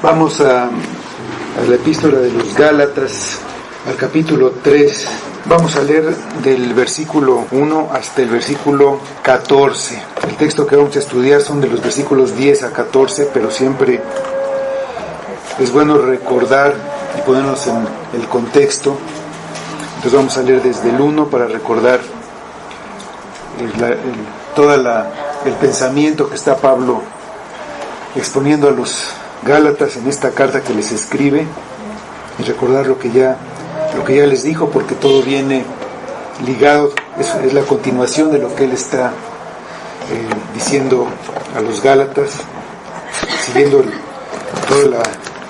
Vamos a la epístola de los Gálatas, al capítulo 3. Vamos a leer del versículo 1 hasta el versículo 14. El texto que vamos a estudiar son de los versículos 10 a 14, pero siempre es bueno recordar y ponernos en el contexto. Entonces vamos a leer desde el 1 para recordar el pensamiento que está Pablo exponiendo a los Gálatas en esta carta que les escribe, y recordar lo que ya les dijo, porque todo viene ligado, es la continuación de lo que él está diciendo a los Gálatas, siguiendo todo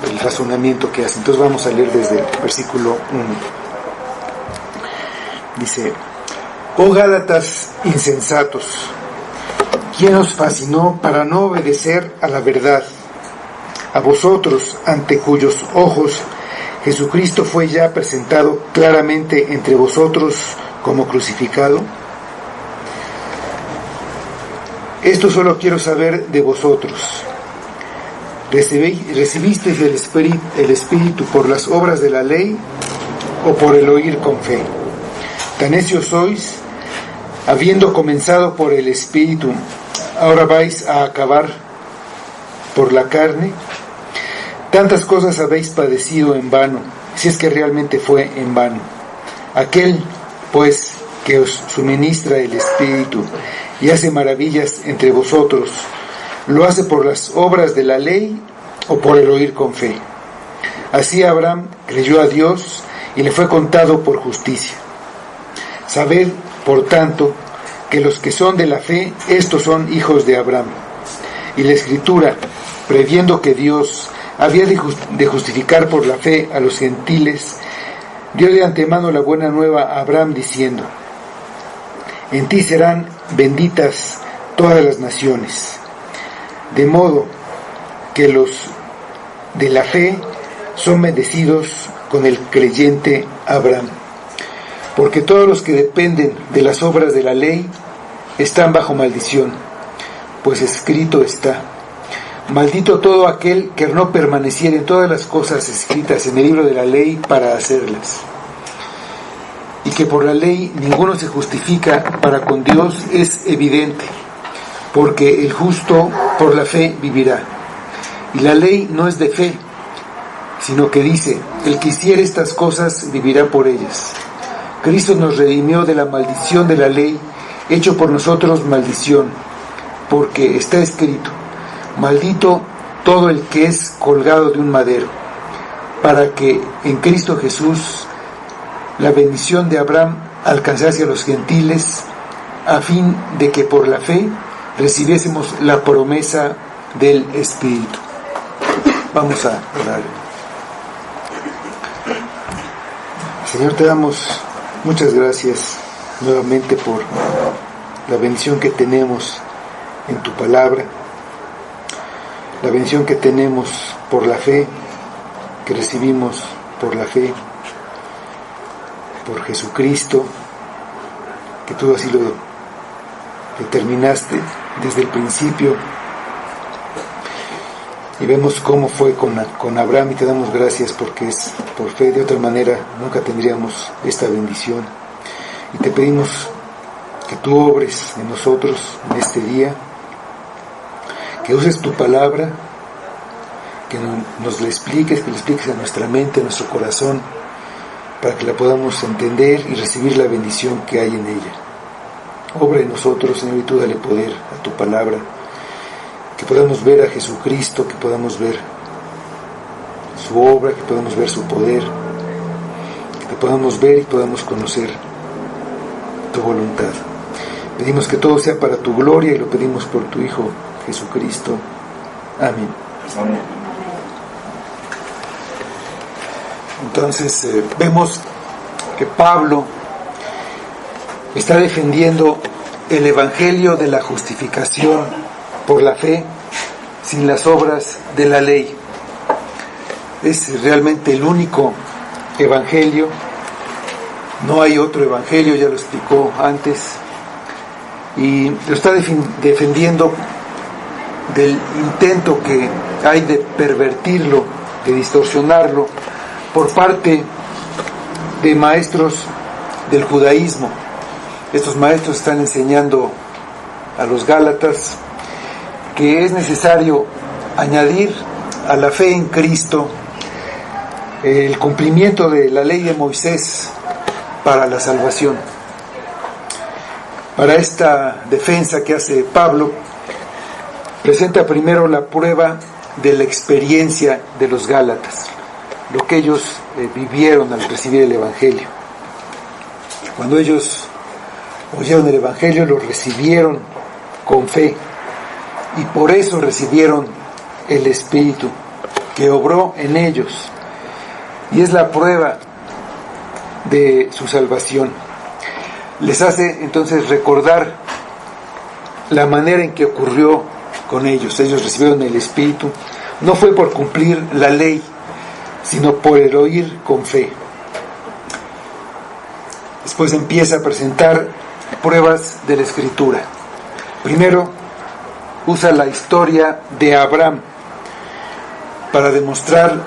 el razonamiento que hace. Entonces vamos a leer desde el versículo 1. Dice: Oh Gálatas insensatos, ¿quién os fascinó para no obedecer a la verdad? A vosotros, ante cuyos ojos Jesucristo fue ya presentado claramente entre vosotros como crucificado. Esto solo quiero saber de vosotros. ¿Recibisteis el Espíritu por las obras de la ley o por el oír con fe? Tan necios sois, habiendo comenzado por el Espíritu, ahora vais a acabar por la carne. Tantas cosas habéis padecido en vano, si es que realmente fue en vano. Aquel, pues, que os suministra el Espíritu y hace maravillas entre vosotros, ¿lo hace por las obras de la ley o por el oír con fe? Así Abraham creyó a Dios y le fue contado por justicia. Sabed, por tanto, que los que son de la fe, estos son hijos de Abraham. Y la Escritura, previendo que Dios había de justificar por la fe a los gentiles, dio de antemano la buena nueva a Abraham diciendo: en ti serán benditas todas las naciones. De modo que los de la fe son bendecidos con el creyente Abraham. Porque todos los que dependen de las obras de la ley están bajo maldición, pues escrito está: maldito todo aquel que no permaneciere en todas las cosas escritas en el libro de la ley para hacerlas. Y que por la ley ninguno se justifica para con Dios es evidente, porque el justo por la fe vivirá. Y la ley no es de fe, sino que dice: el que hiciere estas cosas vivirá por ellas. Cristo nos redimió de la maldición de la ley, hecho por nosotros maldición, porque está escrito: maldito todo el que es colgado de un madero, para que en Cristo Jesús la bendición de Abraham alcanzase a los gentiles, a fin de que por la fe recibiésemos la promesa del Espíritu. Vamos a orar. Señor, te damos muchas gracias nuevamente por la bendición que tenemos en tu palabra, la bendición que tenemos por la fe, que recibimos por la fe, por Jesucristo, que tú así lo determinaste desde el principio, y vemos cómo fue con Abraham, y te damos gracias porque es por fe. De otra manera nunca tendríamos esta bendición, y te pedimos que tú obres en nosotros en este día, que uses tu palabra, que nos la expliques, que la expliques a nuestra mente, a nuestro corazón, para que la podamos entender y recibir la bendición que hay en ella. Obra en nosotros, Señor, y tú dale poder a tu palabra, que podamos ver a Jesucristo, que podamos ver su obra, que podamos ver su poder, que podamos ver y podamos conocer tu voluntad. Pedimos que todo sea para tu gloria y lo pedimos por tu Hijo Jesucristo. Amén. Amén. Entonces vemos que Pablo está defendiendo el evangelio de la justificación por la fe sin las obras de la ley. Es realmente el único evangelio, no hay otro evangelio, ya lo explicó antes, y lo está defendiendo del intento que hay de pervertirlo, de distorsionarlo por parte de maestros del judaísmo. Estos maestros están enseñando a los gálatas que es necesario añadir a la fe en Cristo el cumplimiento de la ley de Moisés para la salvación. Para esta defensa que hace Pablo, presenta primero la prueba de la experiencia de los gálatas, lo que ellos vivieron al recibir el Evangelio. Cuando ellos oyeron el Evangelio, lo recibieron con fe, y por eso recibieron el Espíritu que obró en ellos, y es la prueba de su salvación. Les hace entonces recordar la manera en que ocurrió con ellos. Ellos recibieron el Espíritu, no fue por cumplir la ley, sino por el oír con fe. Después empieza a presentar pruebas de la Escritura. Primero usa la historia de Abraham para demostrar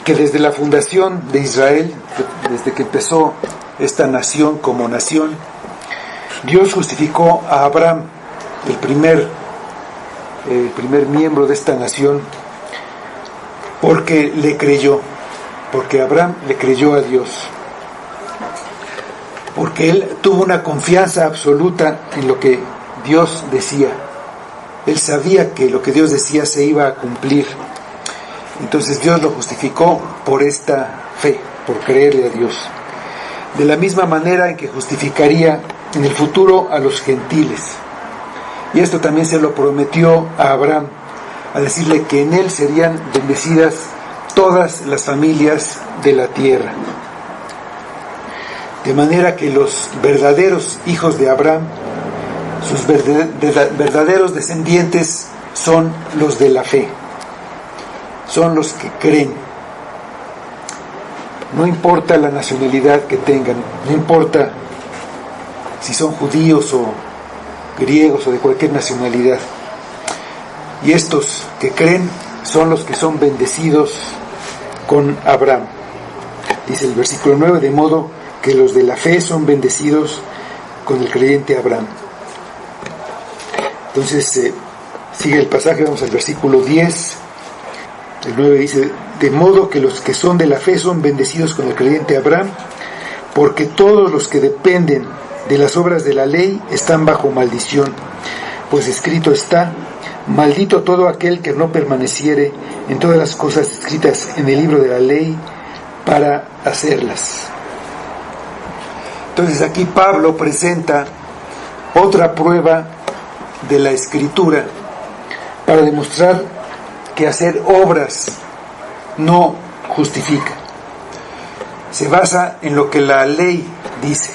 que desde la fundación de Israel, desde que empezó esta nación como nación, Dios justificó a Abraham, el primer miembro de esta nación, porque le creyó, porque Abraham le creyó a Dios, porque él tuvo una confianza absoluta en lo que Dios decía. Él sabía que lo que Dios decía se iba a cumplir. Entonces Dios lo justificó por esta fe, por creerle a Dios. De la misma manera en que justificaría en el futuro a los gentiles. Y esto también se lo prometió a Abraham, a decirle que en él serían bendecidas todas las familias de la tierra. De manera que los verdaderos hijos de Abraham, sus verdaderos descendientes, son los de la fe. Son los que creen. No importa la nacionalidad que tengan, no importa si son judíos o griegos o de cualquier nacionalidad. Y estos que creen son los que son bendecidos con Abraham. Dice el versículo 9, de modo que los de la fe son bendecidos con el creyente Abraham. Entonces sigue el pasaje, vamos al versículo 10. El 9 dice, de modo que los que son de la fe son bendecidos con el creyente Abraham, porque todos los que dependen de las obras de la ley están bajo maldición, pues escrito está, maldito todo aquel que no permaneciere en todas las cosas escritas en el libro de la ley para hacerlas. Entonces aquí Pablo presenta otra prueba de la Escritura para demostrar que hacer obras no justifica. Se basa en lo que la ley dice.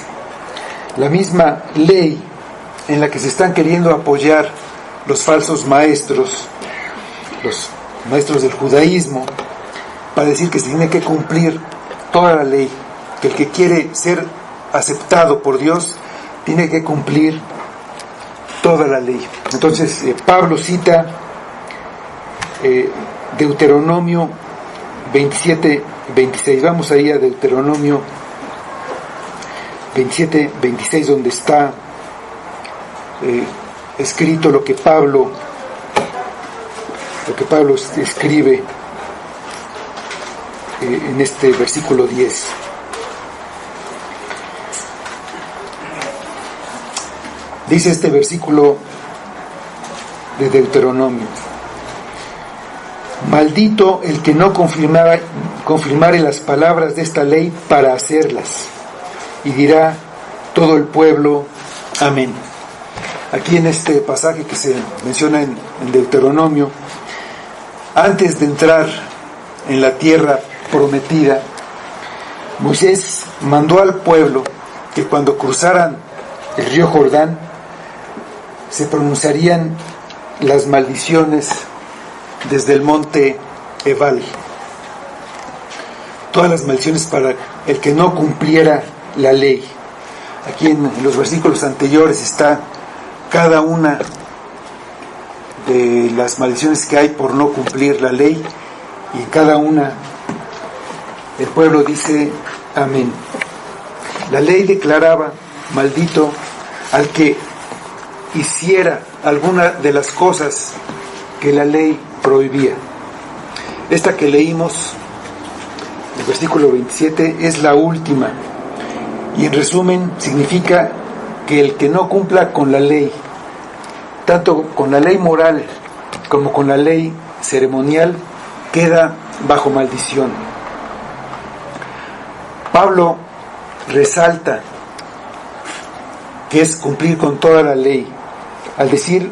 La misma ley en la que se están queriendo apoyar los falsos maestros, los maestros del judaísmo, para decir que se tiene que cumplir toda la ley, que el que quiere ser aceptado por Dios tiene que cumplir toda la ley. Entonces Pablo cita Deuteronomio 27:26. Vamos ahí a Deuteronomio 27:26, donde está escrito lo que Pablo escribe en este versículo 10. Dice este versículo de Deuteronomio: maldito el que no confirmare las palabras de esta ley para hacerlas. Y dirá todo el pueblo, amén. Aquí en este pasaje que se menciona en Deuteronomio, antes de entrar en la tierra prometida, Moisés mandó al pueblo que cuando cruzaran el río Jordán se pronunciarían las maldiciones desde el monte Ebal. Todas las maldiciones para el que no cumpliera la ley. Aquí en los versículos anteriores está cada una de las maldiciones que hay por no cumplir la ley, y en cada una el pueblo dice amén. La ley declaraba maldito al que hiciera alguna de las cosas que la ley prohibía. Esta que leímos, el versículo 27, es la última, y en resumen significa que el que no cumpla con la ley, tanto con la ley moral como con la ley ceremonial, queda bajo maldición. Pablo resalta que es cumplir con toda la ley, al decir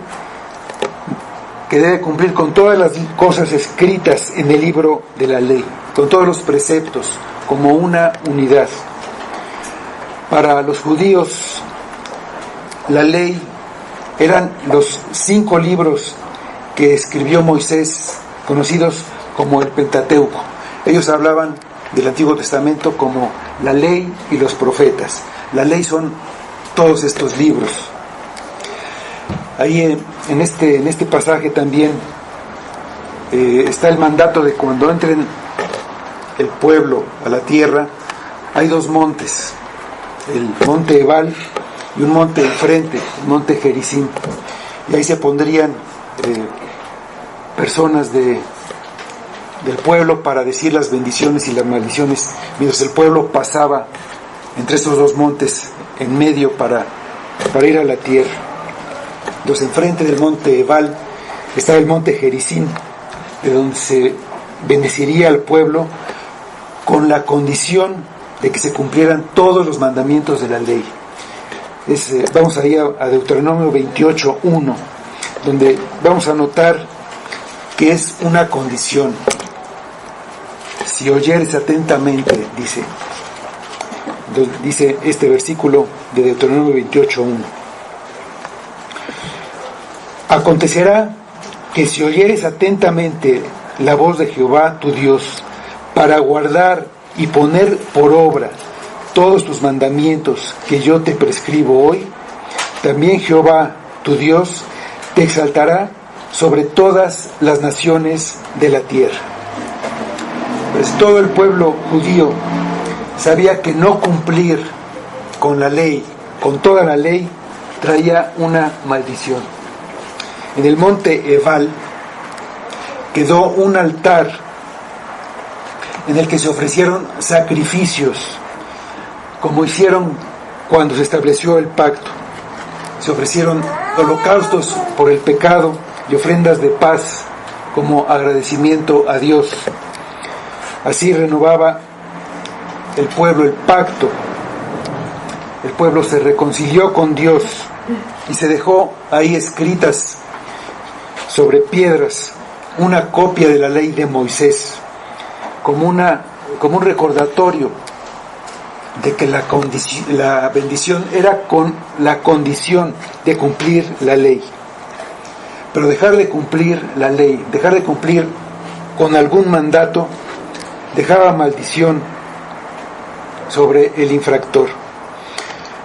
que debe cumplir con todas las cosas escritas en el libro de la ley, con todos los preceptos, como una unidad. Para los judíos, la ley eran los 5 libros que escribió Moisés, conocidos como el Pentateuco. Ellos hablaban del Antiguo Testamento como la ley y los profetas. La ley son todos estos libros. Ahí en este pasaje también está el mandato de cuando entren el pueblo a la tierra, hay 2 montes, el monte Ebal y un monte enfrente, el monte Gerizim, y ahí se pondrían personas del pueblo para decir las bendiciones y las maldiciones, mientras el pueblo pasaba entre esos 2 montes en medio para ir a la tierra. Entonces, enfrente del monte Ebal estaba el monte Gerizim, de donde se bendeciría al pueblo con la condición de que se cumplieran todos los mandamientos de la ley. Vamos ahí a Deuteronomio 28:1, donde vamos a notar que es una condición. Si oyeres atentamente, dice este versículo de Deuteronomio 28:1. Acontecerá que si oyeres atentamente la voz de Jehová tu Dios, para guardar y poner por obra todos tus mandamientos que yo te prescribo hoy, también Jehová tu Dios te exaltará sobre todas las naciones de la tierra. Pues todo el pueblo judío sabía que no cumplir con la ley, con toda la ley, traía una maldición. En el monte Ebal quedó un altar en el que se ofrecieron sacrificios, como hicieron cuando se estableció el pacto. Se ofrecieron holocaustos por el pecado y ofrendas de paz como agradecimiento a Dios. Así renovaba el pueblo el pacto. El pueblo se reconcilió con Dios y se dejó ahí escritas sobre piedras una copia de la ley de Moisés, como un recordatorio de que la bendición era con la condición de cumplir la ley. Pero dejar de cumplir la ley, dejar de cumplir con algún mandato, dejaba maldición sobre el infractor.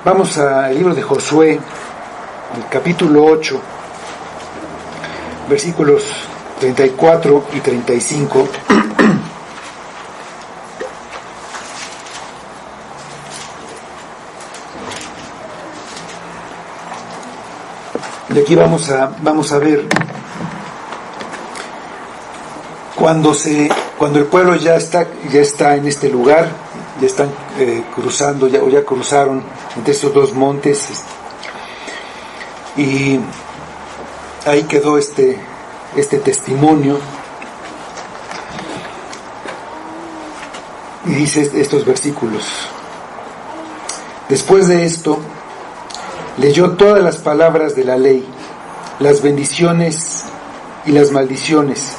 Vamos al libro de Josué, el capítulo 8, versículos 34 y 35. Y aquí vamos a ver cuando el pueblo ya está en este lugar, ya están cruzando, ya cruzaron entre estos 2 montes, y ahí quedó este testimonio, y dice estos versículos: después de esto leyó todas las palabras de la ley, las bendiciones y las maldiciones,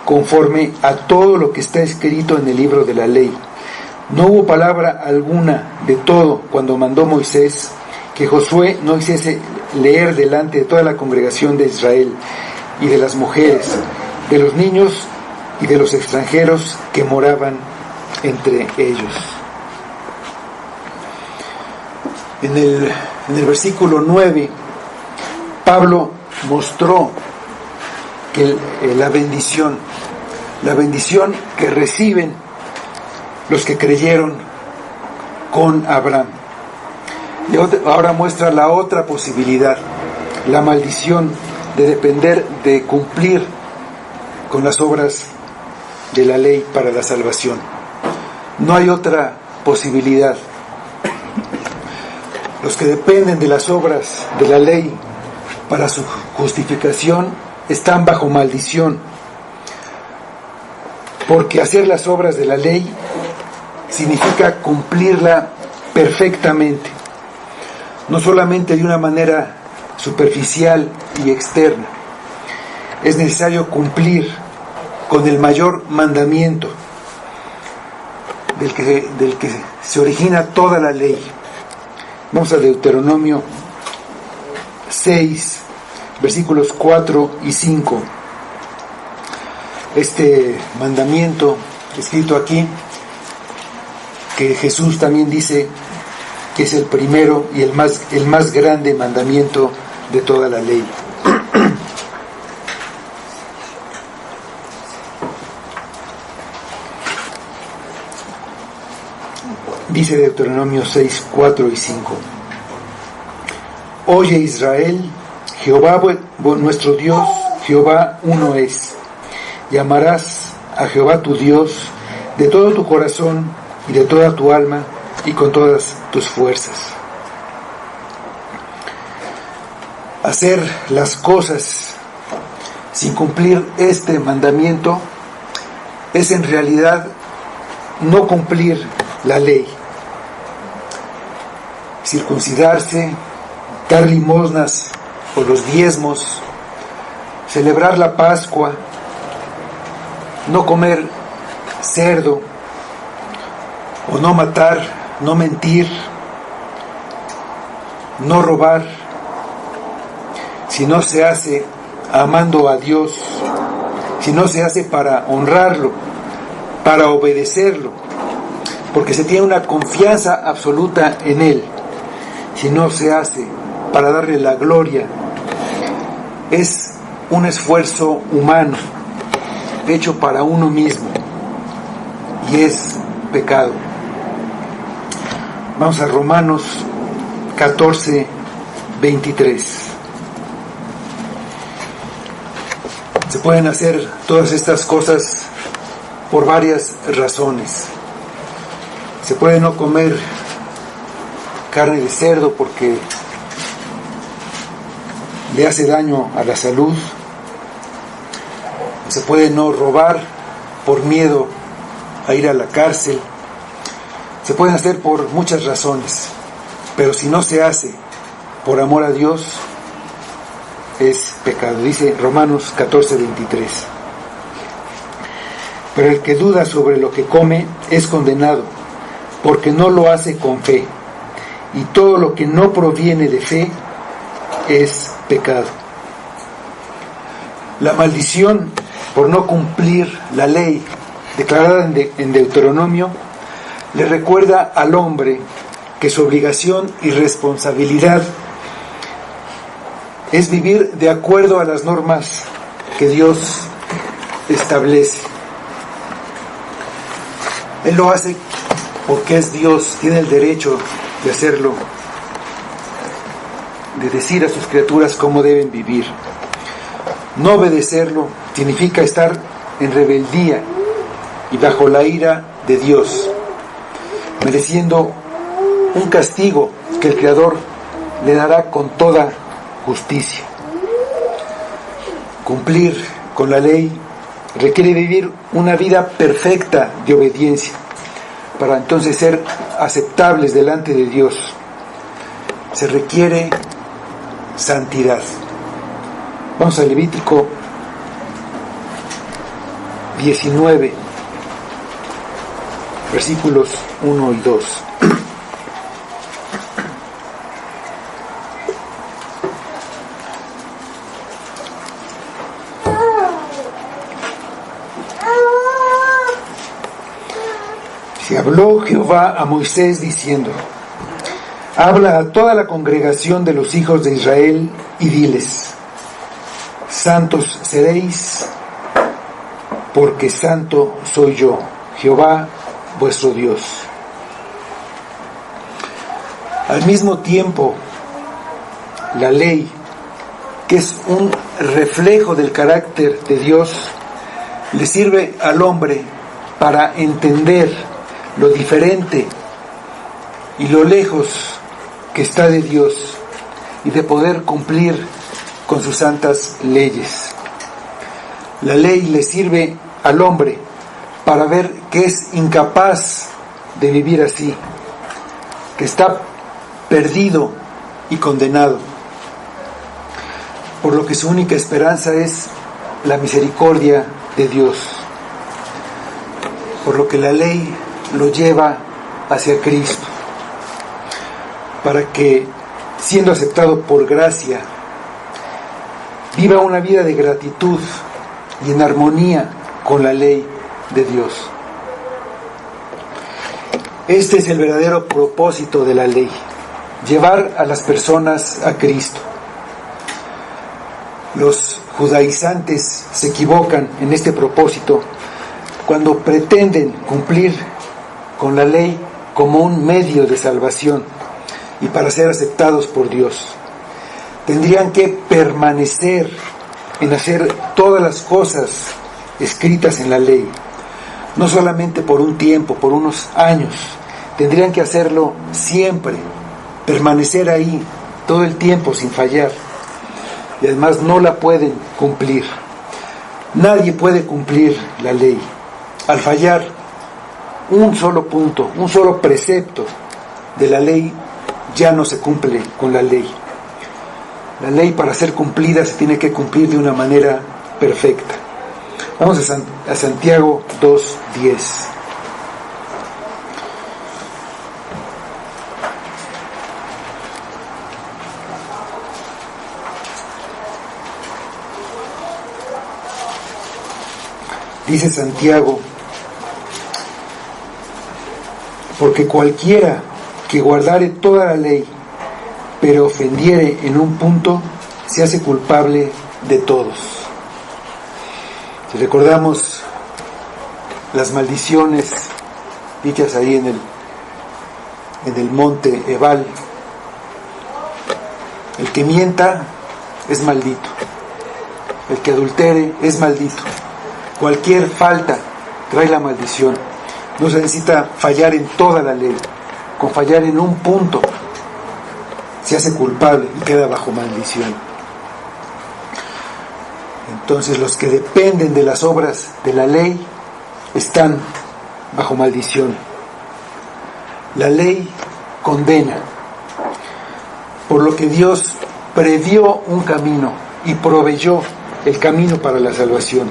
conforme a todo lo que está escrito en el libro de la ley. No hubo palabra alguna de todo cuando mandó Moisés que Josué no hiciese leer delante de toda la congregación de Israel, y de las mujeres, de los niños y de los extranjeros que moraban entre ellos. En el versículo 9, Pablo mostró que la bendición que reciben los que creyeron con Abraham. Y ahora muestra la otra posibilidad, la maldición de depender de cumplir con las obras de la ley para la salvación. No hay otra posibilidad. Los que dependen de las obras de la ley para su justificación están bajo maldición, porque hacer las obras de la ley significa cumplirla perfectamente, no solamente de una manera superficial y externa. Es necesario cumplir con el mayor mandamiento del que se origina toda la ley. Vamos a Deuteronomio 6, versículos 4 y 5. Este mandamiento escrito aquí, que Jesús también dice que es el primero y el más grande mandamiento de toda la ley. Dice Deuteronomio 6, 4 y 5. Oye Israel, Jehová nuestro Dios, Jehová uno es. Y amarás a Jehová tu Dios de todo tu corazón y de toda tu alma y con todas tus fuerzas. Hacer las cosas sin cumplir este mandamiento es en realidad no cumplir la ley. Circuncidarse, dar limosnas o los diezmos, celebrar la Pascua, no comer cerdo, o no matar, no mentir, no robar, si no se hace amando a Dios, si no se hace para honrarlo, para obedecerlo, porque se tiene una confianza absoluta en Él, si no se hace para darle la gloria, es un esfuerzo humano hecho para uno mismo y es pecado. Vamos a Romanos 14, 23. Se pueden hacer todas estas cosas por varias razones. Se puede no comer carne de cerdo porque le hace daño a la salud. Se puede no robar por miedo a ir a la cárcel. Se pueden hacer por muchas razones, pero si no se hace por amor a Dios, es pecado. Dice Romanos 14, 23. Pero el que duda sobre lo que come es condenado, porque no lo hace con fe. Y todo lo que no proviene de fe es pecado. La maldición por no cumplir la ley declarada en Deuteronomio le recuerda al hombre que su obligación y responsabilidad es vivir de acuerdo a las normas que Dios establece. Él lo hace porque es Dios, tiene el derecho de hacerlo, de decir a sus criaturas cómo deben vivir. No obedecerlo significa estar en rebeldía y bajo la ira de Dios, mereciendo un castigo que el Creador le dará con toda justicia. Cumplir con la ley requiere vivir una vida perfecta de obediencia para entonces ser aceptables delante de Dios. Se requiere santidad. Vamos a Levítico 19, versículos 1 y 2. Se habló Jehová a Moisés diciendo: habla a toda la congregación de los hijos de Israel y diles: santos seréis, porque santo soy yo, Jehová vuestro Dios. Al mismo tiempo, la ley, que es un reflejo del carácter de Dios, le sirve al hombre para entender lo diferente y lo lejos que está de Dios y de poder cumplir con sus santas leyes. La ley le sirve al hombre para ver que es incapaz de vivir así, que está perdido y condenado, por lo que su única esperanza es la misericordia de Dios, por lo que la ley lo lleva hacia Cristo, para que, siendo aceptado por gracia, viva una vida de gratitud y en armonía con la ley de Dios. Este es el verdadero propósito de la ley: llevar a las personas a Cristo. Los judaizantes se equivocan en este propósito cuando pretenden cumplir con la ley como un medio de salvación y para ser aceptados por Dios. Tendrían que permanecer en hacer todas las cosas escritas en la ley, no solamente por un tiempo, por unos años. Tendrían que hacerlo siempre, permanecer ahí todo el tiempo sin fallar, y además no la pueden cumplir. Nadie puede cumplir la ley. Al fallar un solo punto, un solo precepto de la ley, ya no se cumple con la ley. La ley, para ser cumplida, se tiene que cumplir de una manera perfecta. Vamos a Santiago 2:10. Dice Santiago: porque cualquiera que guardare toda la ley, pero ofendiere en un punto, se hace culpable de todos. Si recordamos las maldiciones dichas ahí en el monte Ebal, el que mienta es maldito, el que adultere es maldito. Cualquier falta trae la maldición. No se necesita fallar en toda la ley. Con fallar en un punto se hace culpable y queda bajo maldición. Entonces los que dependen de las obras de la ley están bajo maldición. La ley condena, por lo que Dios previó un camino y proveyó el camino para la salvación,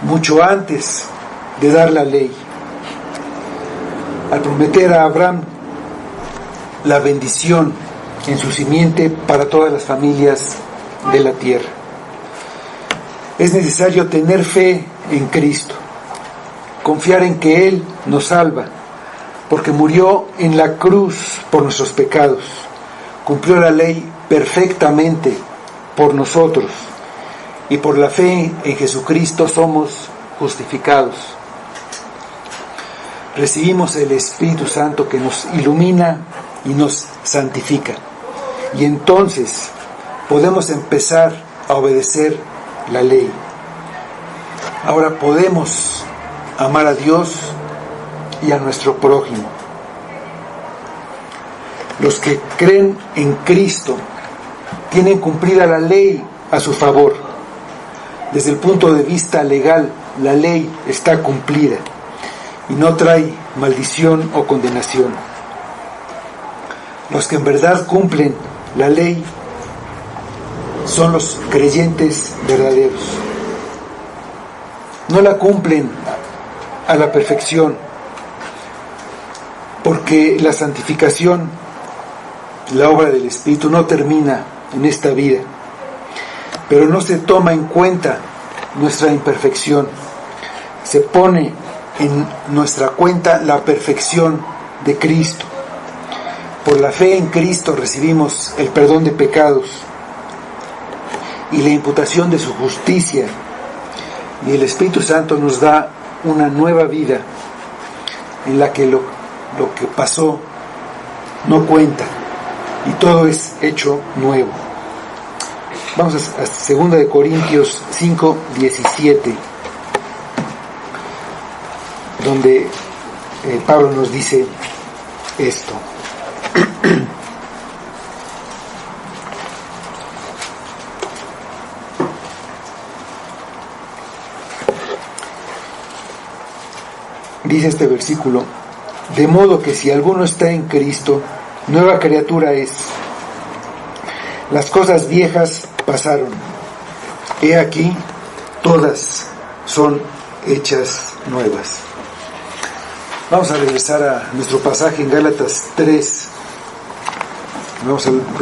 mucho antes de dar la ley. Al prometer a Abraham la bendición en su simiente para todas las familias de la tierra. Es necesario tener fe en Cristo, confiar en que Él nos salva, porque murió en la cruz por nuestros pecados, cumplió la ley perfectamente por nosotros, y por la fe en Jesucristo somos justificados. Recibimos el Espíritu Santo que nos ilumina y nos santifica, y entonces podemos empezar a obedecer la ley. Ahora podemos amar a Dios y a nuestro prójimo. Los que creen en Cristo tienen cumplida la ley a su favor. Desde el punto de vista legal, la ley está cumplida y no trae maldición o condenación. Los que en verdad cumplen la ley son los creyentes verdaderos. No la cumplen a la perfección, porque la santificación, la obra del Espíritu, no termina en esta vida, pero no se toma en cuenta nuestra imperfección. Se pone en nuestra cuenta la perfección de Cristo. Por la fe en Cristo recibimos el perdón de pecados y la imputación de su justicia. Y el Espíritu Santo nos da una nueva vida en la que lo que pasó no cuenta y todo es hecho nuevo. Vamos a 2 de Corintios 5:17, donde Pablo nos dice esto. Dice este versículo: de modo que si alguno está en Cristo, nueva criatura es. Las cosas viejas pasaron. He aquí, todas son hechas nuevas. Vamos a regresar a nuestro pasaje en Gálatas 3. Vamos a los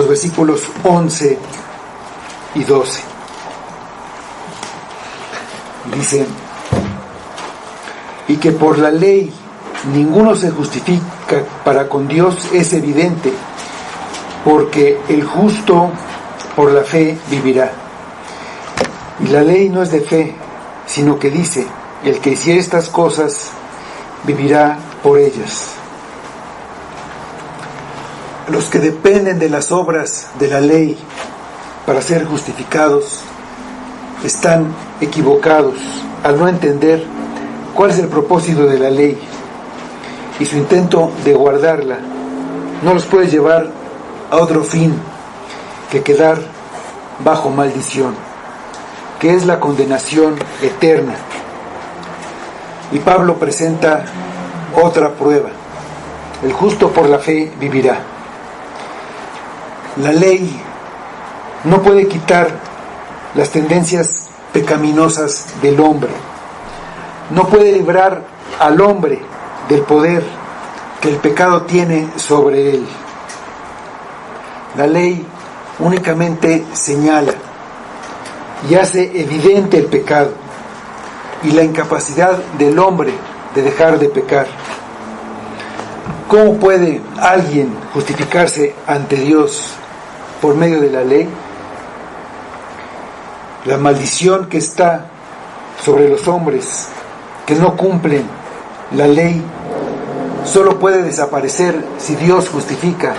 versículos 11 y 12. Dice: y que por la ley ninguno se justifica para con Dios es evidente, porque el justo por la fe vivirá. Y la ley no es de fe, sino que dice: el que hiciere estas cosas vivirá por ellas. Los que dependen de las obras de la ley para ser justificados están equivocados al no entender cuál es el propósito de la ley, y su intento de guardarla no los puede llevar a otro fin que quedar bajo maldición, que es la condenación eterna. Y Pablo presenta otra prueba: el justo por la fe vivirá. La ley no puede quitar las tendencias pecaminosas del hombre, no puede librar al hombre del poder que el pecado tiene sobre él. La ley únicamente señala y hace evidente el pecado y la incapacidad del hombre de dejar de pecar. ¿Cómo puede alguien justificarse ante Dios por medio de la ley? La maldición que está sobre los hombres que no cumplen la ley solo puede desaparecer si Dios justifica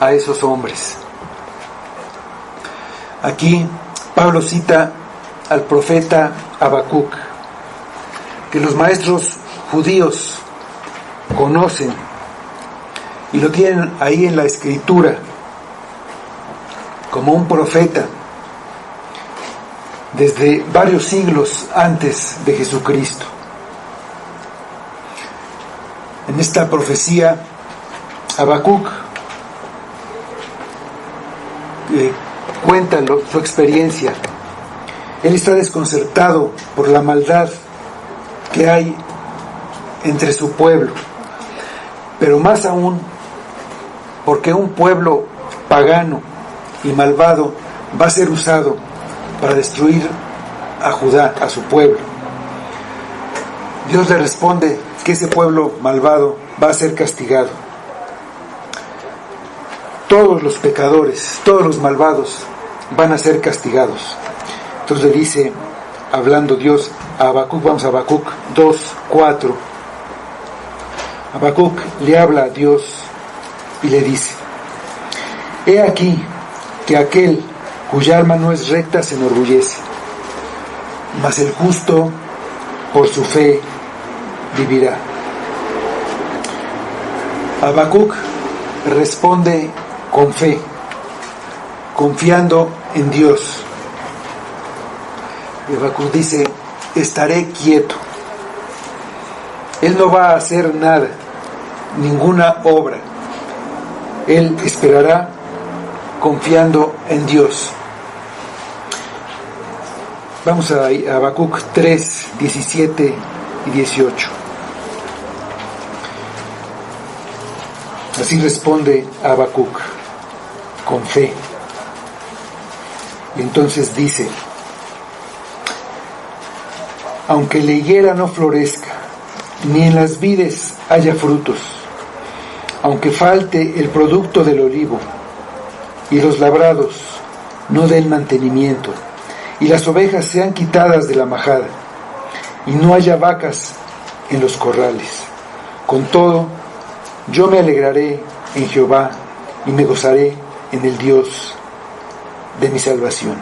a esos hombres. Aquí Pablo cita al profeta Habacuc, que los maestros judíos conocen y lo tienen ahí en la escritura como un profeta desde varios siglos antes de Jesucristo. En esta profecía, Habacuc cuenta su experiencia. Él está desconcertado por la maldad que hay entre su pueblo, pero más aún porque un pueblo pagano y malvado va a ser usado para destruir a Judá, a su pueblo. Dios le responde que ese pueblo malvado va a ser castigado. Todos los pecadores, todos los malvados van a ser castigados. Entonces le dice, hablando Dios a Habacuc, vamos a Habacuc 2:4. Habacuc le habla a Dios y le dice: he aquí que aquel cuya alma no es recta se enorgullece, mas el justo por su fe vivirá. Habacuc responde con fe, confiando en Dios. Y Habacuc dice: estaré quieto. Él no va a hacer nada, ninguna obra. Él esperará confiando en Dios. Vamos a Habacuc 3, 17 y 18. Así responde Habacuc, con fe. Y entonces dice: aunque la higuera no florezca, ni en las vides haya frutos, aunque falte el producto del olivo, y los labrados no den mantenimiento, y las ovejas sean quitadas de la majada, y no haya vacas en los corrales. Con todo, yo me alegraré en Jehová, y me gozaré en el Dios de mi salvación.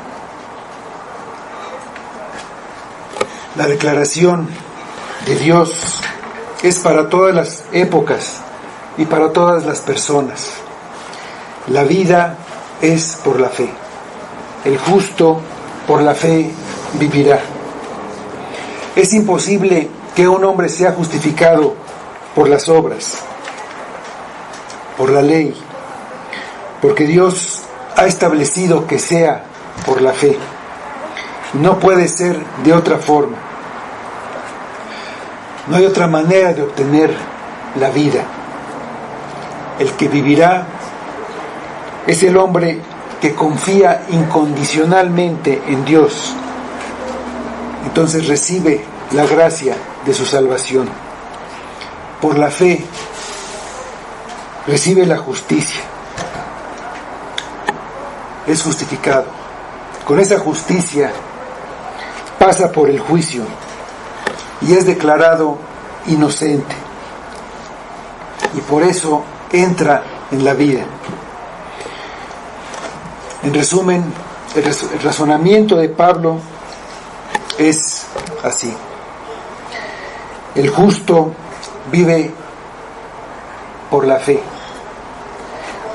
La declaración de Dios es para todas las épocas y para todas las personas. La vida es por la fe. El justo por la fe vivirá. Es imposible que un hombre sea justificado por las obras, por la ley, porque Dios ha establecido que sea por la fe. No puede ser de otra forma. No hay otra manera de obtener la vida. El que vivirá es el hombre que confía incondicionalmente en Dios. Entonces recibe la gracia de su salvación. Por la fe recibe la justicia. Es justificado. Con esa justicia pasa por el juicio y es declarado inocente. Y por eso entra en la vida. En resumen, el razonamiento de Pablo es así. El justo vive por la fe.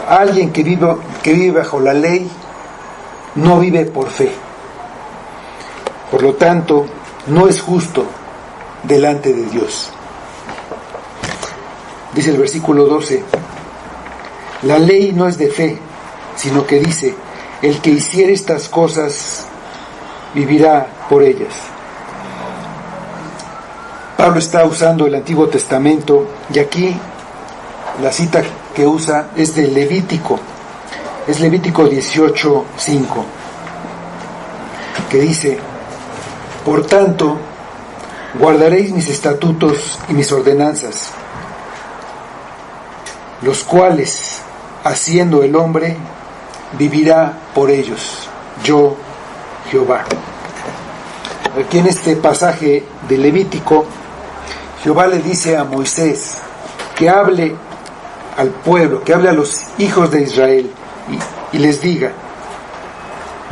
Alguien que vive bajo la ley no vive por fe. Por lo tanto, no es justo delante de Dios. Dice el versículo 12: la ley no es de fe, sino que dice: el que hiciere estas cosas vivirá por ellas. Pablo está usando el Antiguo Testamento, y aquí la cita que usa es de Levítico. Es Levítico 18:5, que dice: por tanto, guardaréis mis estatutos y mis ordenanzas, los cuales, haciendo el hombre, vivirá por ellos, yo, Jehová. Aquí en este pasaje de Levítico, Jehová le dice a Moisés que hable al pueblo, que hable a los hijos de Israel y les diga: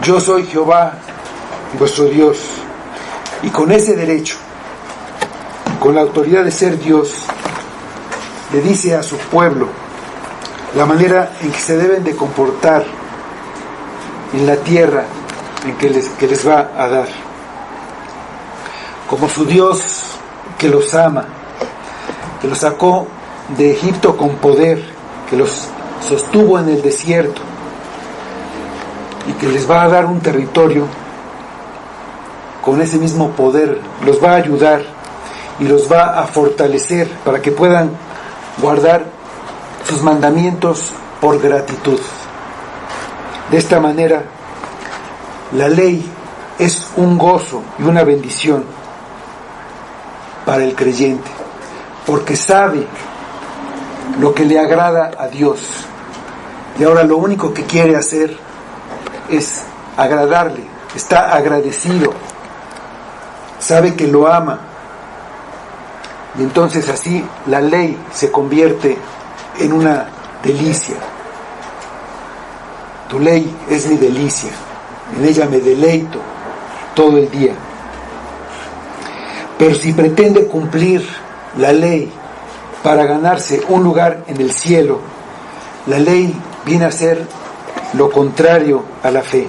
yo soy Jehová, vuestro Dios. Y con ese derecho, con la autoridad de ser Dios, le dice a su pueblo la manera en que se deben de comportar en la tierra en que les va a dar. Como su Dios que los ama, que los sacó de Egipto con poder, que los sostuvo en el desierto y que les va a dar un territorio. Con ese mismo poder los va a ayudar y los va a fortalecer para que puedan guardar sus mandamientos por gratitud. De esta manera, la ley es un gozo y una bendición para el creyente, porque sabe lo que le agrada a Dios, y ahora lo único que quiere hacer es agradarle. Está agradecido, sabe que lo ama, y entonces así la ley se convierte en una delicia. Tu ley es mi delicia, en ella me deleito todo el día. Pero si pretende cumplir la ley para ganarse un lugar en el cielo, la ley viene a ser lo contrario a la fe.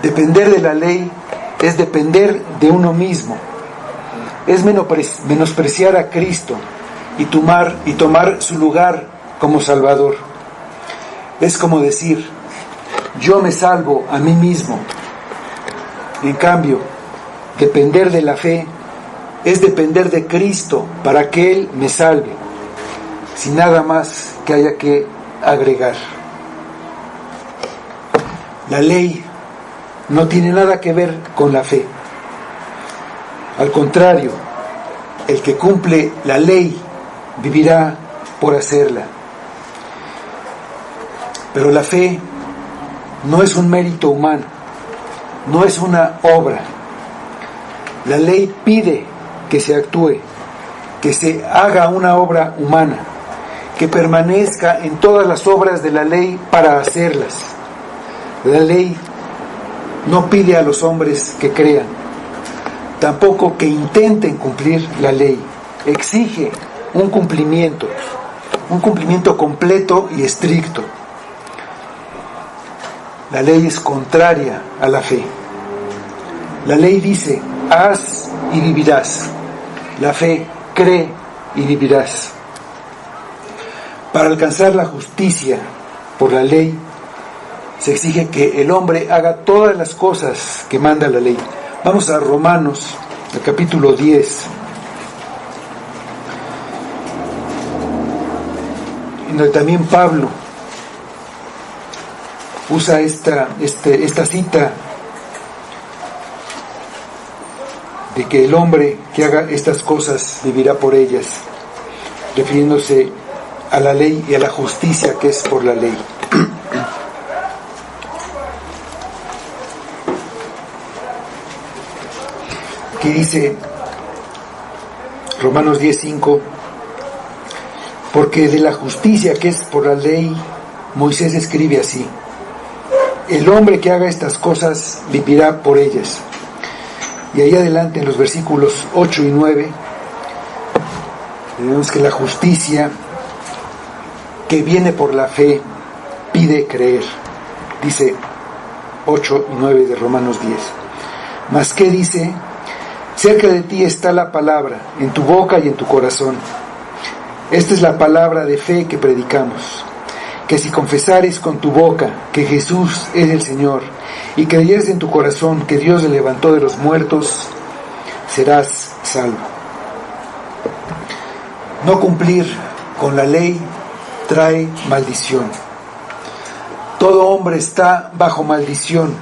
Depender de la ley es depender de uno mismo, es menospreciar a Cristo y tomar su lugar como Salvador. Es como decir: yo me salvo a mí mismo. En cambio, depender de la fe es depender de Cristo para que Él me salve, sin nada más que haya que agregar. La ley no tiene nada que ver con la fe. Al contrario, el que cumple la ley vivirá por hacerla. Pero la fe no es un mérito humano, no es una obra. La ley pide que se actúe, que se haga una obra humana, que permanezca en todas las obras de la ley para hacerlas. La ley no pide a los hombres que crean, tampoco que intenten cumplir la ley. Exige un cumplimiento completo y estricto. La ley es contraria a la fe. La ley dice, haz y vivirás. La fe, cree y vivirás. Para alcanzar la justicia por la ley, se exige que el hombre haga todas las cosas que manda la ley. Vamos a Romanos, el capítulo 10. En donde también Pablo usa esta cita de que el hombre que haga estas cosas vivirá por ellas, refiriéndose a la ley y a la justicia que es por la ley. Aquí dice Romanos 10:5, porque de la justicia que es por la ley, Moisés escribe así: el hombre que haga estas cosas vivirá por ellas. Y ahí adelante en los versículos 8 y 9 vemos que la justicia que viene por la fe pide creer. Dice 8 y 9 de Romanos 10. Mas ¿qué dice? Cerca de ti está la palabra, en tu boca y en tu corazón. Esta es la palabra de fe que predicamos, que si confesares con tu boca que Jesús es el Señor y creyeres en tu corazón que Dios le levantó de los muertos, serás salvo. No cumplir con la ley trae maldición. Todo hombre está bajo maldición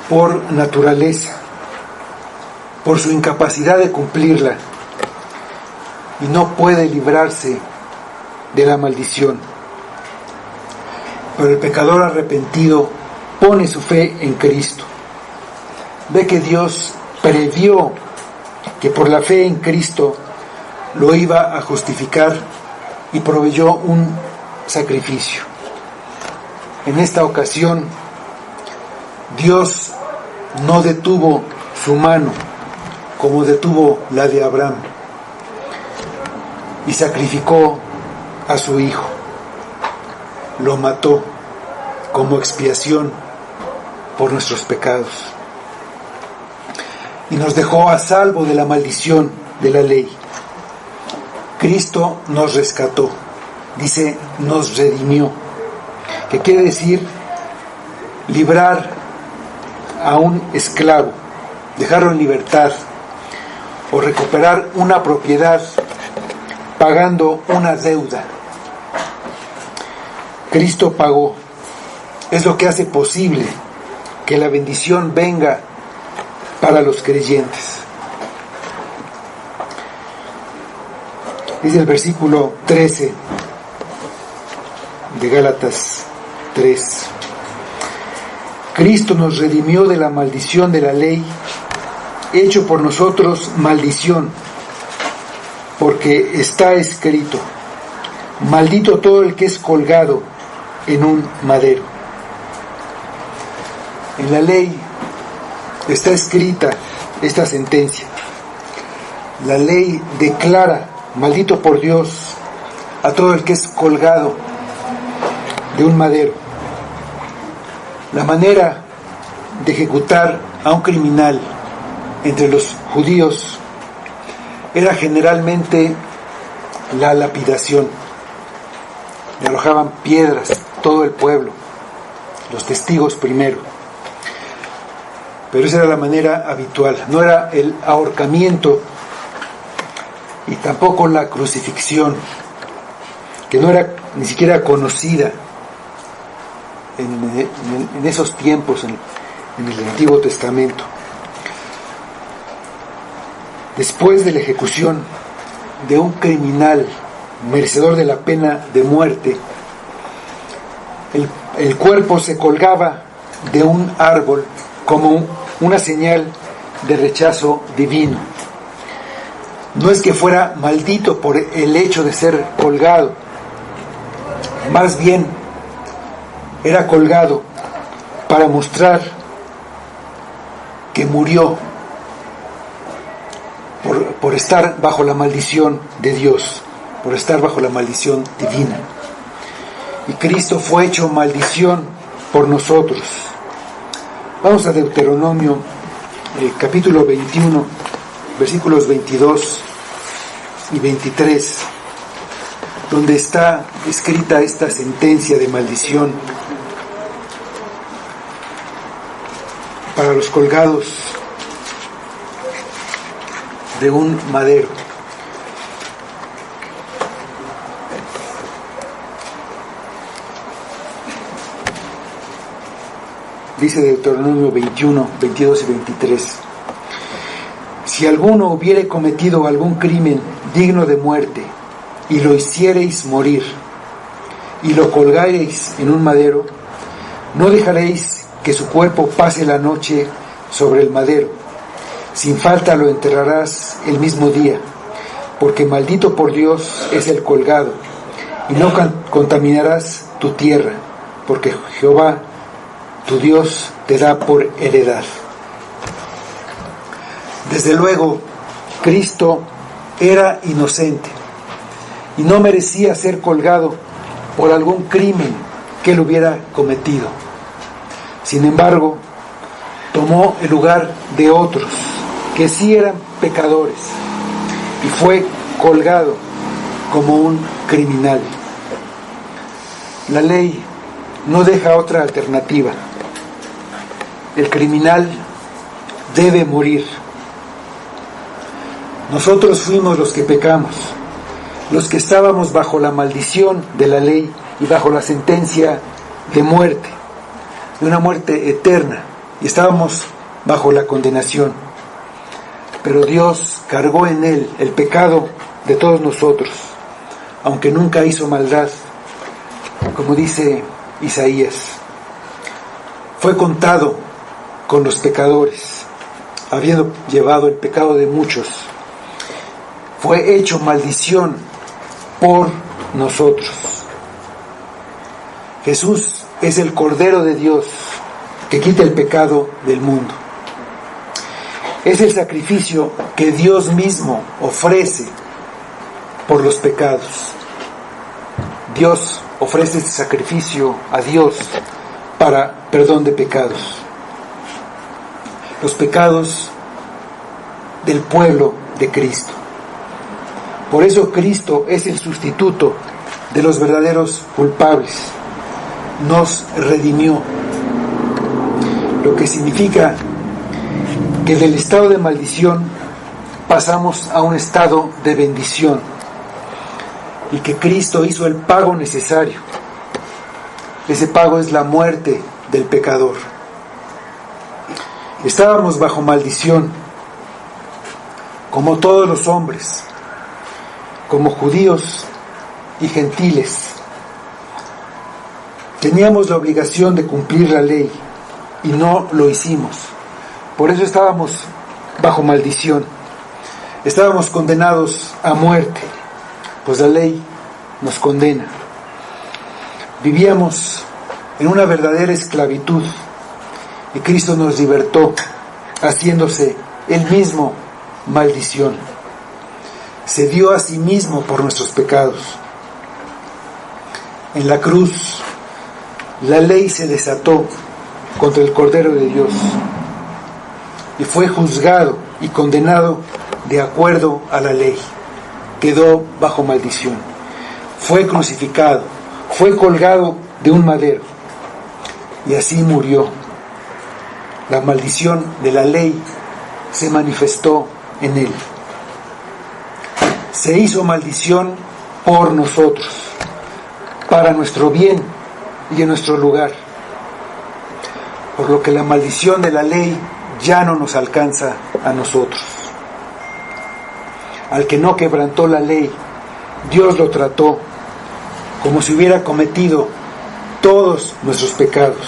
por naturaleza, por su incapacidad de cumplirla, y no puede librarse de la maldición. Pero el pecador arrepentido pone su fe en Cristo. Ve que Dios previó que por la fe en Cristo lo iba a justificar y proveyó un sacrificio. En esta ocasión, Dios no detuvo su mano como detuvo la de Abraham y sacrificó a su hijo. Lo mató como expiación por nuestros pecados y nos dejó a salvo de la maldición de la ley. Cristo nos rescató, dice, nos redimió, que quiere decir librar a un esclavo, dejarlo en libertad, o recuperar una propiedad pagando una deuda. Cristo pagó. Es lo que hace posible que la bendición venga para los creyentes. Dice el versículo 13 de Gálatas 3. Cristo nos redimió de la maldición de la ley, hecho por nosotros maldición, porque está escrito: maldito todo el que es colgado en un madero. En la ley está escrita esta sentencia. La ley declara maldito por Dios a todo el que es colgado de un madero. La manera de ejecutar a un criminal entre los judíos era generalmente la lapidación. Le arrojaban piedras todo el pueblo, los testigos primero. Pero esa era la manera habitual, no era el ahorcamiento y tampoco la crucifixión, que no era ni siquiera conocida en esos tiempos, en el Antiguo Testamento. Después de la ejecución de un criminal merecedor de la pena de muerte, el cuerpo se colgaba de un árbol como una señal de rechazo divino. No es que fuera maldito por el hecho de ser colgado, más bien era colgado para mostrar que murió por estar bajo la maldición de Dios, por estar bajo la maldición divina. Y Cristo fue hecho maldición por nosotros. Vamos a Deuteronomio capítulo 21, versículos 22 y 23, donde está escrita esta sentencia de maldición para los colgados de un madero. Dice Deuteronomio 21, 22 y 23: si alguno hubiere cometido algún crimen digno de muerte, y lo hiciereis morir, y lo colgareis en un madero, no dejaréis que su cuerpo pase la noche sobre el madero. Sin falta lo enterrarás el mismo día, porque maldito por Dios es el colgado, y no contaminarás tu tierra, porque Jehová tu Dios te da por heredad. Desde luego, Cristo era inocente y no merecía ser colgado por algún crimen que él hubiera cometido. Sin embargo, tomó el lugar de otros que sí eran pecadores y fue colgado como un criminal. La ley no deja otra alternativa. El criminal debe morir. Nosotros fuimos los que pecamos, los que estábamos bajo la maldición de la ley y bajo la sentencia de muerte, de una muerte eterna, y estábamos bajo la condenación. Pero Dios cargó en él el pecado de todos nosotros, aunque nunca hizo maldad, como dice Isaías. Fue contado con los pecadores, habiendo llevado el pecado de muchos. Fue hecho maldición por nosotros. Jesús es el Cordero de Dios que quita el pecado del mundo. Es el sacrificio que Dios mismo ofrece por los pecados. Dios ofrece este sacrificio a Dios para perdón de pecados. Los pecados del pueblo de Cristo. Por eso Cristo es el sustituto de los verdaderos culpables. Nos redimió. Lo que significa que del estado de maldición pasamos a un estado de bendición. Y que Cristo hizo el pago necesario. Ese pago es la muerte del pecador. Estábamos bajo maldición, como todos los hombres, como judíos y gentiles. Teníamos la obligación de cumplir la ley y no lo hicimos. Por eso estábamos bajo maldición. Estábamos condenados a muerte, pues la ley nos condena. Vivíamos en una verdadera esclavitud y Cristo nos libertó, haciéndose Él mismo maldición. Se dio a sí mismo por nuestros pecados. En la cruz, la ley se desató contra el Cordero de Dios y fue juzgado y condenado de acuerdo a la ley. Quedó bajo maldición. Fue crucificado, fue colgado de un madero y así murió. La maldición de la ley se manifestó en él. Se hizo maldición por nosotros, para nuestro bien y en nuestro lugar. Por lo que la maldición de la ley ya no nos alcanza a nosotros. Al que no quebrantó la ley, Dios lo trató como si hubiera cometido todos nuestros pecados.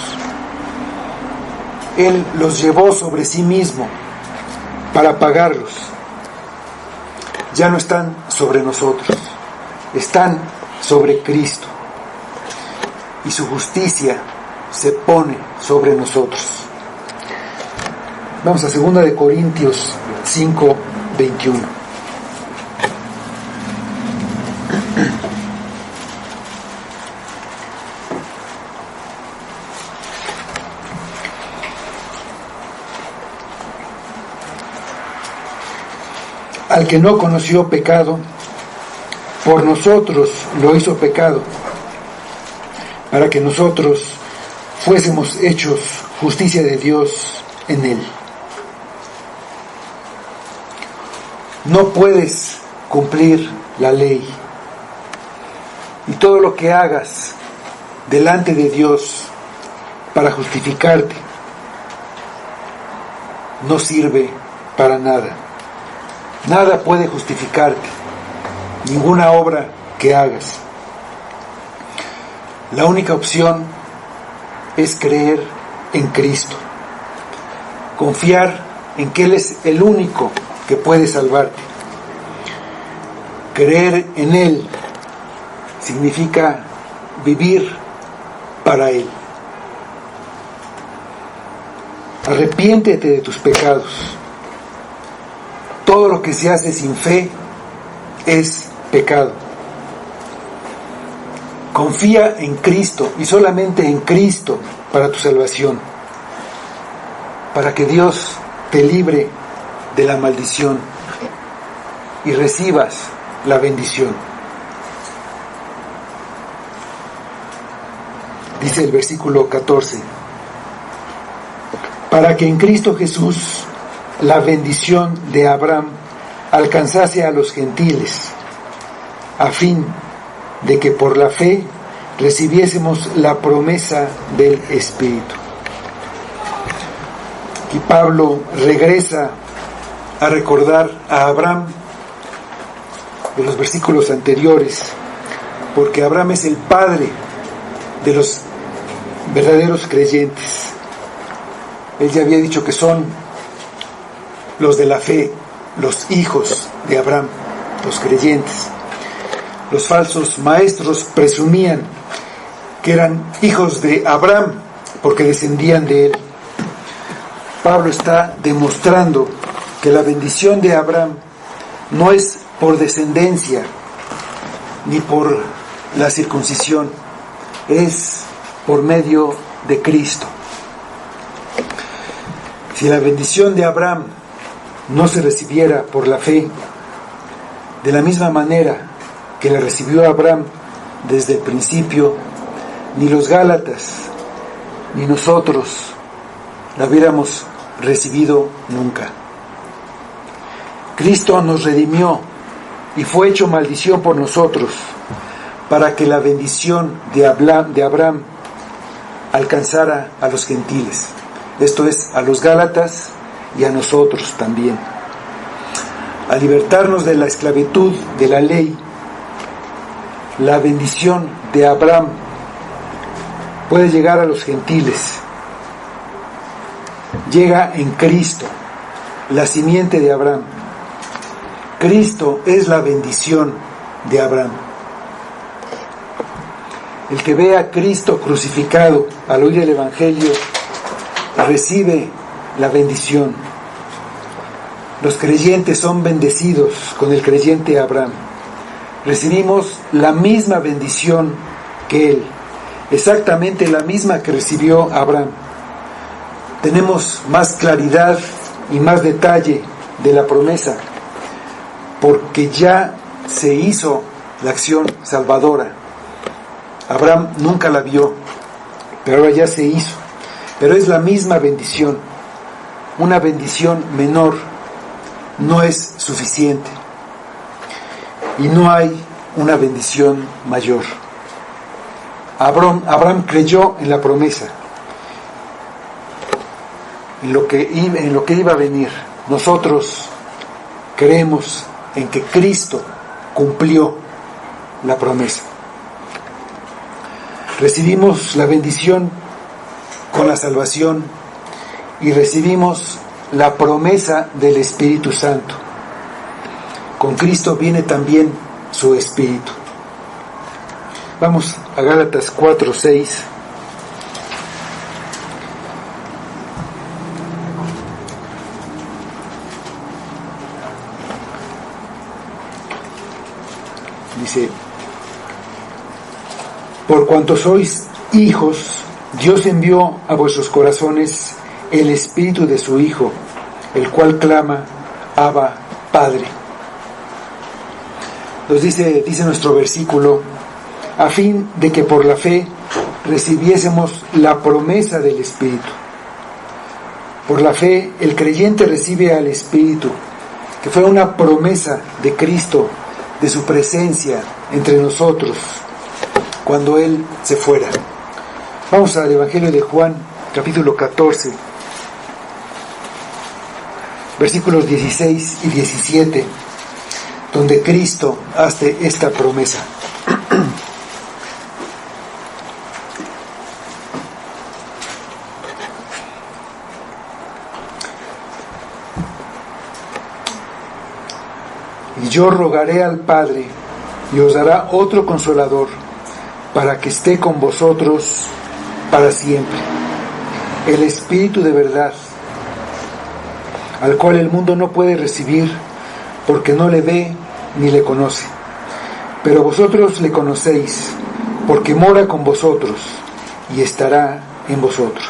Él los llevó sobre sí mismo para pagarlos. Ya no están sobre nosotros, están sobre Cristo. Y su justicia se pone sobre nosotros. Vamos a 2 de Corintios 5:21. Al que no conoció pecado, por nosotros lo hizo pecado, para que nosotros fuésemos hechos justicia de Dios en él. No puedes cumplir la ley, y todo lo que hagas delante de Dios para justificarte no sirve para nada. Nada puede justificarte, ninguna obra que hagas. La única opción es creer en Cristo, confiar en que Él es el único que puede salvarte. Creer en Él significa vivir para Él. Arrepiéntete de tus pecados. Todo lo que se hace sin fe es pecado. Confía en Cristo y solamente en Cristo para tu salvación, para que Dios te libre de la maldición y recibas la bendición. Dice el versículo 14: para que en Cristo Jesús la bendición de Abraham alcanzase a los gentiles, a fin de que por la fe recibiésemos la promesa del Espíritu. Y Pablo regresa a recordar a Abraham de los versículos anteriores, porque Abraham es el padre de los verdaderos creyentes. Él ya había dicho que son los de la fe, los hijos de Abraham, los creyentes. Los falsos maestros presumían que eran hijos de Abraham porque descendían de él. Pablo está demostrando que la bendición de Abraham no es por descendencia ni por la circuncisión, es por medio de Cristo. Si la bendición de Abraham no se recibiera por la fe, de la misma manera que la recibió Abraham desde el principio, ni los Gálatas ni nosotros la hubiéramos recibido nunca. Cristo nos redimió y fue hecho maldición por nosotros, para que la bendición de Abraham alcanzara a los gentiles, esto es, a los Gálatas y a nosotros también. Al libertarnos de la esclavitud de la ley, la bendición de Abraham puede llegar a los gentiles. Llega en Cristo, la simiente de Abraham. Cristo es la bendición de Abraham. El que ve a Cristo crucificado al oír el Evangelio recibe la bendición. Los creyentes son bendecidos con el creyente Abraham. Recibimos la misma bendición que él, exactamente la misma que recibió Abraham. Tenemos más claridad y más detalle de la promesa, porque ya se hizo la acción salvadora. Abraham nunca la vio, pero ahora ya se hizo. Pero es la misma bendición. Una bendición menor no es suficiente. Y no hay una bendición mayor. Abraham creyó en la promesa, en lo que iba a venir. Nosotros creemos en que Cristo cumplió la promesa. Recibimos la bendición con la salvación y recibimos la promesa del Espíritu Santo. Con Cristo viene también su Espíritu. Vamos a Gálatas 4:6. Dice: por cuanto sois hijos, Dios envió a vuestros corazones el Espíritu de su Hijo, el cual clama: Abba, Padre. Nos dice nuestro versículo, a fin de que por la fe recibiésemos la promesa del Espíritu. Por la fe el creyente recibe al Espíritu, que fue una promesa de Cristo, de su presencia entre nosotros, cuando Él se fuera. Vamos al Evangelio de Juan, capítulo 14, versículos 16 y 17, donde Cristo hace esta promesa. Y yo rogaré al Padre, y os dará otro Consolador, para que esté con vosotros para siempre, el Espíritu de verdad, al cual el mundo no puede recibir, porque no le ve ni le conoce. Pero vosotros le conocéis, porque mora con vosotros y estará en vosotros.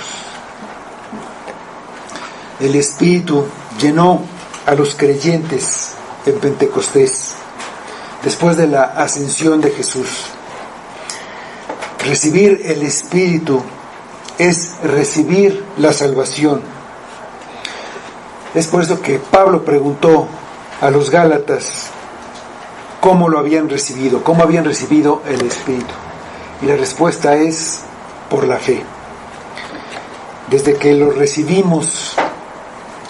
El Espíritu llenó a los creyentes en Pentecostés, después de la ascensión de Jesús. Recibir el Espíritu es recibir la salvación. Es por eso que Pablo preguntó a los Gálatas cómo lo habían recibido, cómo habían recibido el Espíritu. Y la respuesta es por la fe. Desde que lo recibimos,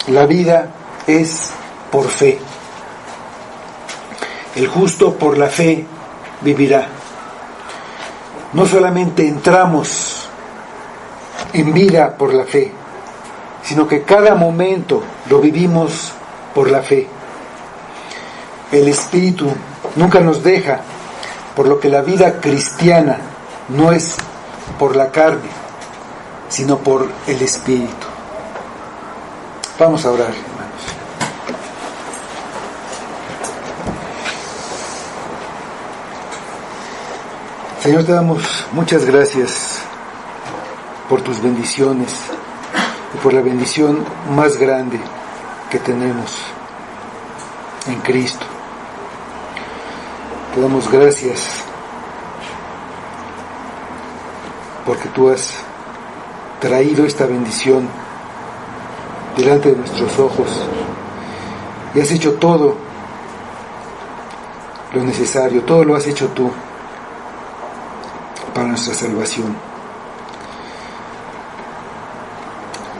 la vida es por fe. El justo por la fe vivirá. No solamente entramos en vida por la fe, sino que cada momento lo vivimos por la fe. El Espíritu nunca nos deja, por lo que la vida cristiana no es por la carne, sino por el Espíritu. Vamos a orar, hermanos. Señor, te damos muchas gracias por tus bendiciones y por la bendición más grande que tenemos en Cristo. Te damos gracias porque tú has traído esta bendición delante de nuestros ojos y has hecho todo lo necesario, todo lo has hecho tú para nuestra salvación.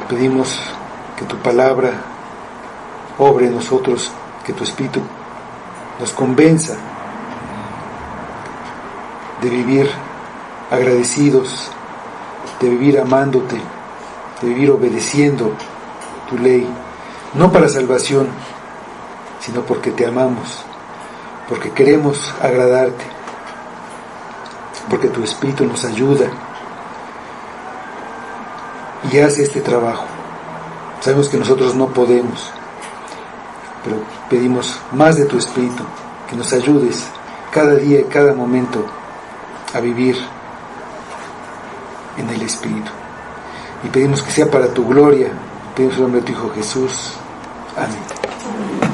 Pedimos que tu palabra obre en nosotros, que tu Espíritu nos convenza de vivir agradecidos, de vivir amándote, de vivir obedeciendo tu ley, no para salvación, sino porque te amamos, porque queremos agradarte, porque tu Espíritu nos ayuda y hace este trabajo. Sabemos que nosotros no podemos, pero pedimos más de tu Espíritu, que nos ayudes cada día y cada momento a vivir en el Espíritu. Y pedimos que sea para tu gloria. Pedimos en el nombre de tu Hijo Jesús. Amén.